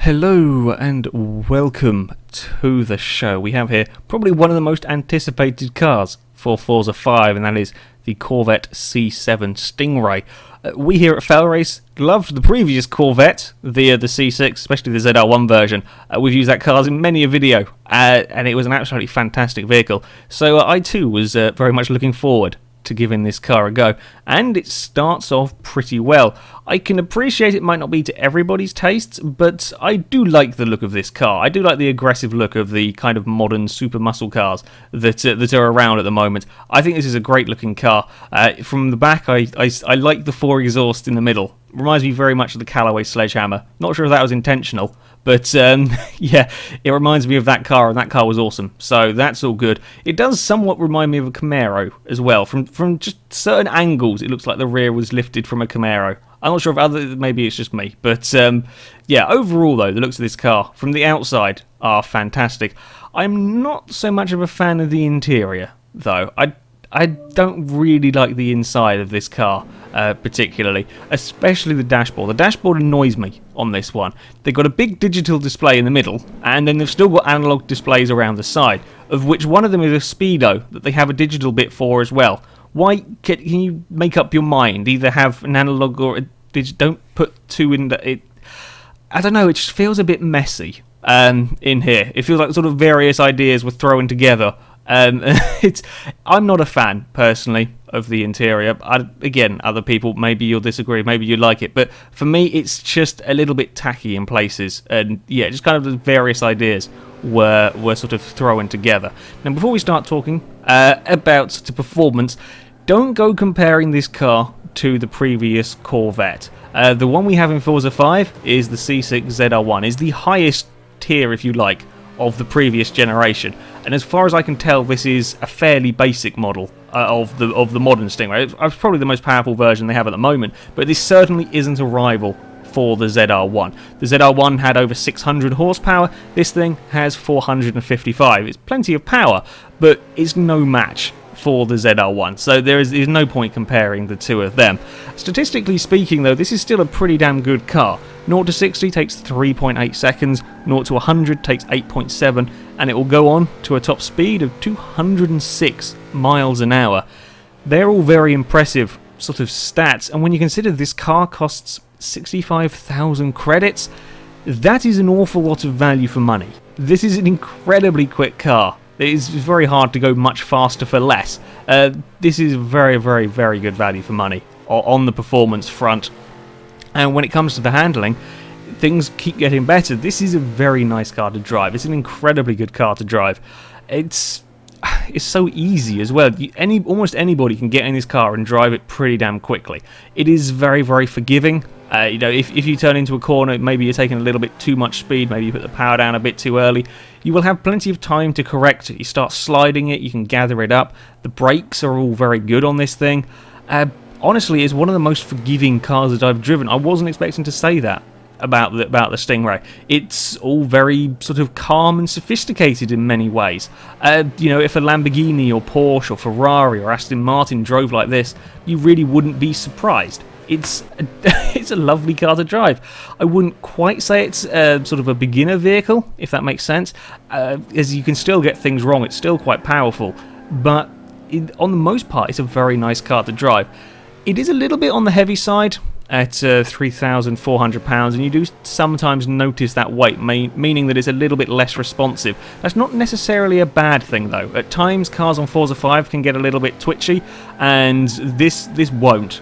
Hello and welcome to the show. We have here probably one of the most anticipated cars for Forza 5, and that is the Corvette C7 Stingray. We here at FailRace loved the previous Corvette, the C6, especially the ZR1 version. We've used that car in many a video, and it was an absolutely fantastic vehicle. So I too was very much looking forward to giving this car a go, and it starts off pretty well. I can appreciate it might not be to everybody's tastes, but I do like the look of this car. I do like the aggressive look of the kind of modern super muscle cars that are around at the moment. I think this is a great looking car. From the back, I like the 4 exhaust in the middle. Reminds me very much of the Callaway Sledgehammer. Not sure if that was intentional, but yeah, it reminds me of that car, and that car was awesome. So that's all good. It does somewhat remind me of a Camaro as well. From just certain angles, it looks like the rear was lifted from a Camaro. I'm not sure if maybe it's just me, but yeah, overall though, the looks of this car from the outside are fantastic. I'm not so much of a fan of the interior though. I don't really like the inside of this car particularly, especially the dashboard. The dashboard annoys me on this one. They've got a big digital display in the middle, and then they've still got analog displays around the side, of which one of them is a speedo that they have a digital bit for as well. Why can you make up your mind? Either have an analog or a digital. Don't put two in it. I don't know. It just feels a bit messy in here. It feels like sort of various ideas were thrown together. I'm not a fan personally of the interior. Again, other people, maybe you'll disagree, maybe you like it, but for me, it's just a little bit tacky in places. And yeah, just kind of the various ideas were sort of thrown together. Now, before we start talking about the performance, don't go comparing this car to the previous Corvette. The one we have in Forza 5 is the C6 ZR1, is the highest tier, if you like, of the previous generation, and as far as I can tell, this is a fairly basic model of the modern Stingray. It's probably the most powerful version they have at the moment, but this certainly isn't a rival for the ZR1. The ZR1 had over 600 horsepower. This thing has 455. It's plenty of power, but it's no match for the ZR1, so there's no point comparing the two of them. Statistically speaking though, this is still a pretty damn good car. 0 to 60 takes 3.8 seconds, 0 to 100 takes 8.7, and it will go on to a top speed of 206 miles an hour. They're all very impressive sort of stats, and when you consider this car costs 65,000 credits, that is an awful lot of value for money. This is an incredibly quick car. It's very hard to go much faster for less. This is very, very, very good value for money on the performance front. And when it comes to the handling, things keep getting better. This is a very nice car to drive. It's an incredibly good car to drive. It's so easy as well. Almost anybody can get in this car and drive it pretty damn quickly. It is very, very forgiving. You know, if you turn into a corner, maybe you're taking a little bit too much speed, maybe you put the power down a bit too early, you will have plenty of time to correct it. You start sliding it, you can gather it up. The brakes are all very good on this thing. Honestly, it's one of the most forgiving cars that I've driven. I wasn't expecting to say that about the Stingray. It's all very sort of calm and sophisticated in many ways. You know, if a Lamborghini or Porsche or Ferrari or Aston Martin drove like this, you really wouldn't be surprised. It's a lovely car to drive. I wouldn't quite say it's sort of a beginner vehicle, if that makes sense, as you can still get things wrong. It's still quite powerful, but on the most part, it's a very nice car to drive. It is a little bit on the heavy side at 3,400 pounds, and you do sometimes notice that weight, meaning that it's a little bit less responsive. That's not necessarily a bad thing though. At times cars on Forza 5 can get a little bit twitchy, and this won't.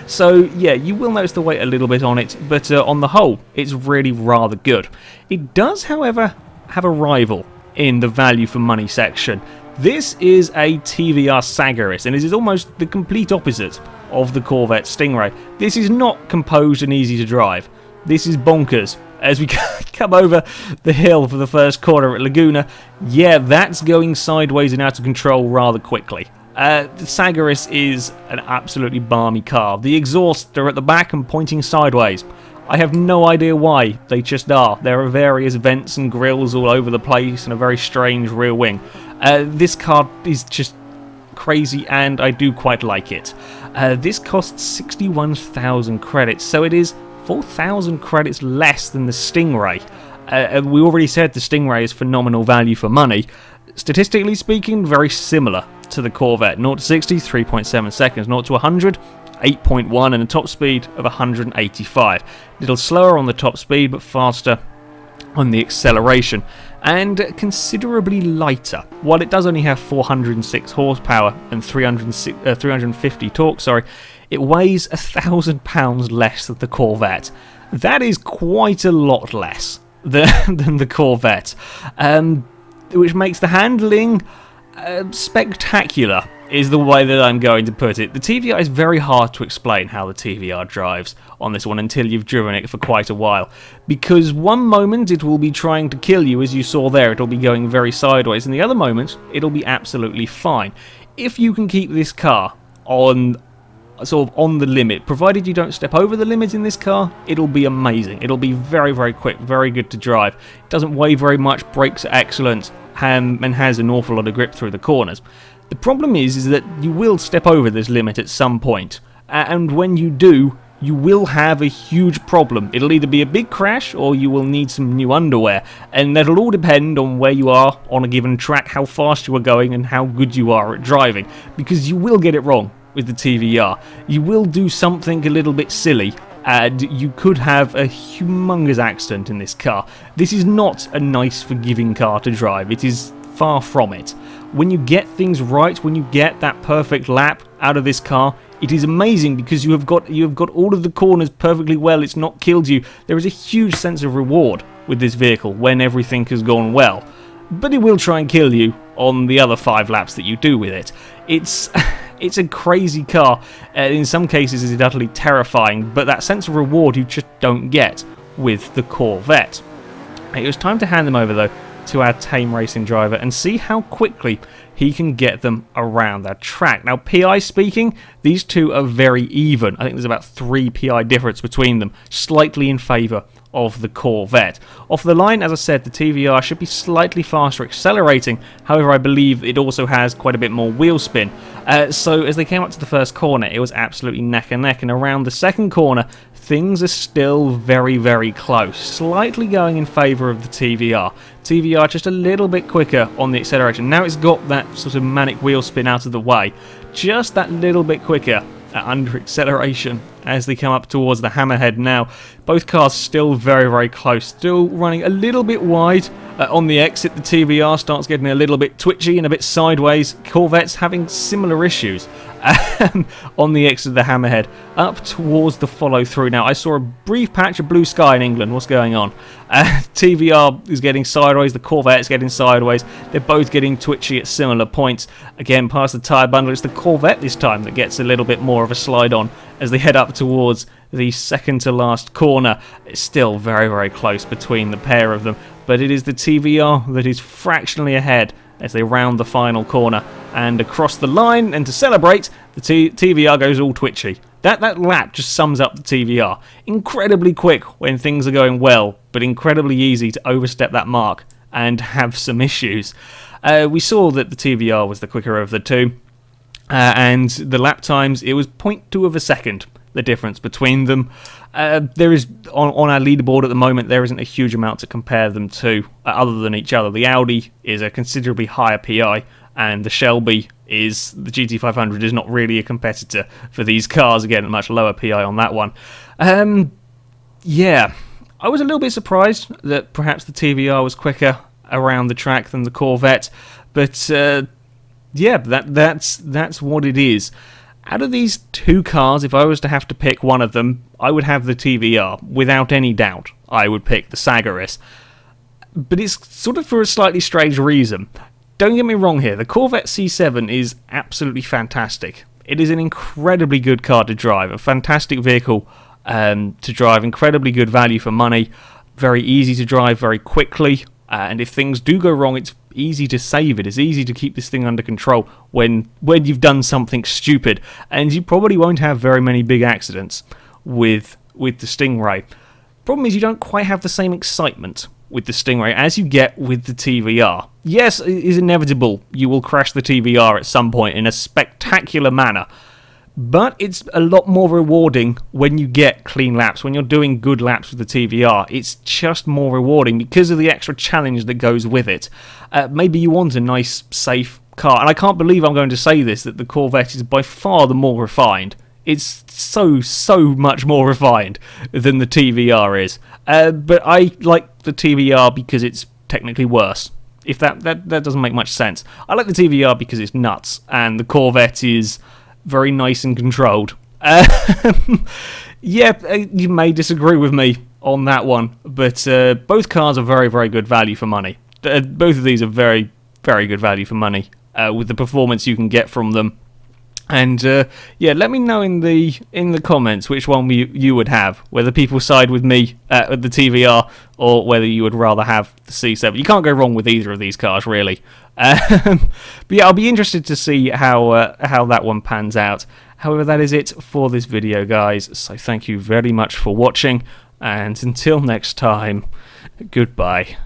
So yeah, you will notice the weight a little bit on it, but on the whole, it's really rather good. It does, however, have a rival in the value for money section. This is a TVR Sagaris, and it is almost the complete opposite of the Corvette Stingray. This is not composed and easy to drive. This is bonkers. As we come over the hill for the first corner at Laguna, yeah, that's going sideways and out of control rather quickly. The Sagaris is an absolutely balmy car. The exhausts are at the back and pointing sideways. I have no idea why, they just are. There are various vents and grills all over the place and a very strange rear wing. This car is just crazy, and I do quite like it. This costs 61,000 credits, so it is 4,000 credits less than the Stingray. We already said the Stingray is phenomenal value for money. Statistically speaking, very similar to the Corvette. 0 to 60, 3.7 seconds. 0 to 100, 8.1, and a top speed of 185. A little slower on the top speed, but faster on the acceleration, and considerably lighter. While it does only have 406 horsepower and 350 torque, it weighs 1,000 pounds less than the Corvette. That is quite a lot less than the Corvette, which makes the handling spectacular, is the way that I'm going to put it. The TVR is very hard to explain how the TVR drives on this one until you've driven it for quite a while, because one moment it will be trying to kill you, as you saw there. It'll be going very sideways, and the other moment it'll be absolutely fine. If you can keep this car on the limit, provided you don't step over the limit in this car, it'll be amazing. It'll be very, very quick, very good to drive. It doesn't weigh very much, brakes are excellent, and has an awful lot of grip through the corners. The problem is that you will step over this limit at some point, and when you do, you will have a huge problem. It'll either be a big crash or you will need some new underwear, and that'll all depend on where you are on a given track, how fast you are going, and how good you are at driving, because you will get it wrong with the TVR. You will do something a little bit silly, and you could have a humongous accident in this car. This is not a nice, forgiving car to drive. It is far from it. When you get things right, when you get that perfect lap out of this car, it is amazing, because you have got all of the corners perfectly well. It's not killed you. There is a huge sense of reward with this vehicle when everything has gone well, but it will try and kill you on the other 5 laps that you do with it. It's a crazy car. In some cases it's utterly terrifying, but that sense of reward you just don't get with the Corvette. It was time to hand them over though to our tame racing driver and see how quickly he can get them around that track. Now, PI speaking, these two are very even. I think there's about 3 PI difference between them, slightly in favour of the Corvette. Off the line, as I said, the TVR should be slightly faster accelerating. However, I believe it also has quite a bit more wheel spin. So as they came up to the first corner, it was absolutely neck and neck, and around the second corner, things are still very, very close. Slightly going in favour of the TVR. TVR just a little bit quicker on the acceleration. Now it's got that sort of manic wheel spin out of the way. Just that little bit quicker under acceleration as they come up towards the hammerhead now. Both cars still very, very close. Still running a little bit wide on the exit. The TVR starts getting a little bit twitchy and a bit sideways. Corvette's having similar issues on the exit of the hammerhead up towards the follow through. Now I saw a brief patch of blue sky in England. What's going on? TVR is getting sideways, the Corvette's getting sideways. They're both getting twitchy at similar points. Again, past the tyre bundle, it's the Corvette this time that gets a little bit more of a slide on as they head up towards the second to last corner. It's still very, very close between the pair of them, but it is the TVR that is fractionally ahead as they round the final corner and across the line. And to celebrate, the TVR goes all twitchy. That lap just sums up the TVR. Incredibly quick when things are going well, but incredibly easy to overstep that mark and have some issues. We saw that the TVR was the quicker of the two, and the lap times, it was 0.2 of a second, the difference between them. There is, on our leaderboard at the moment, there isn't a huge amount to compare them to other than each other. The Audi is a considerably higher PI, and the Shelby is, the GT500 is not really a competitor for these cars. Again, a much lower PI on that one. Yeah, I was a little bit surprised that perhaps the TVR was quicker around the track than the Corvette, but yeah, that's what it is. Out of these two cars, if I was to have to pick one of them, I would have the TVR. Without any doubt, I would pick the Sagaris. But it's sort of for a slightly strange reason. Don't get me wrong here, the Corvette C7 is absolutely fantastic. It is an incredibly good car to drive, a fantastic vehicle to drive, incredibly good value for money, very easy to drive very quickly, and if things do go wrong, it's easy to save it. It's easy to keep this thing under control when you've done something stupid, and you probably won't have very many big accidents with the Stingray. Problem is, you don't quite have the same excitement with the Stingray as you get with the TVR. Yes, it is inevitable you will crash the TVR at some point in a spectacular manner, but it's a lot more rewarding when you get clean laps, when you're doing good laps with the TVR. It's just more rewarding because of the extra challenge that goes with it. Maybe you want a nice, safe car, and I can't believe I'm going to say this, that the Corvette is by far the more refined. It's so much more refined than the TVR is. But I like the TVR because it's technically worse. If that doesn't make much sense. I like the TVR because it's nuts, and the Corvette is very nice and controlled. Yeah, you may disagree with me on that one, but both cars are very good value for money. Both of these are very good value for money with the performance you can get from them. And yeah, let me know in the comments which one you would have, whether people side with me at the TVR or whether you would rather have the C7. You can't go wrong with either of these cars, really. But yeah, I'll be interested to see how that one pans out. However, that is it for this video, guys. So thank you very much for watching, and until next time, goodbye.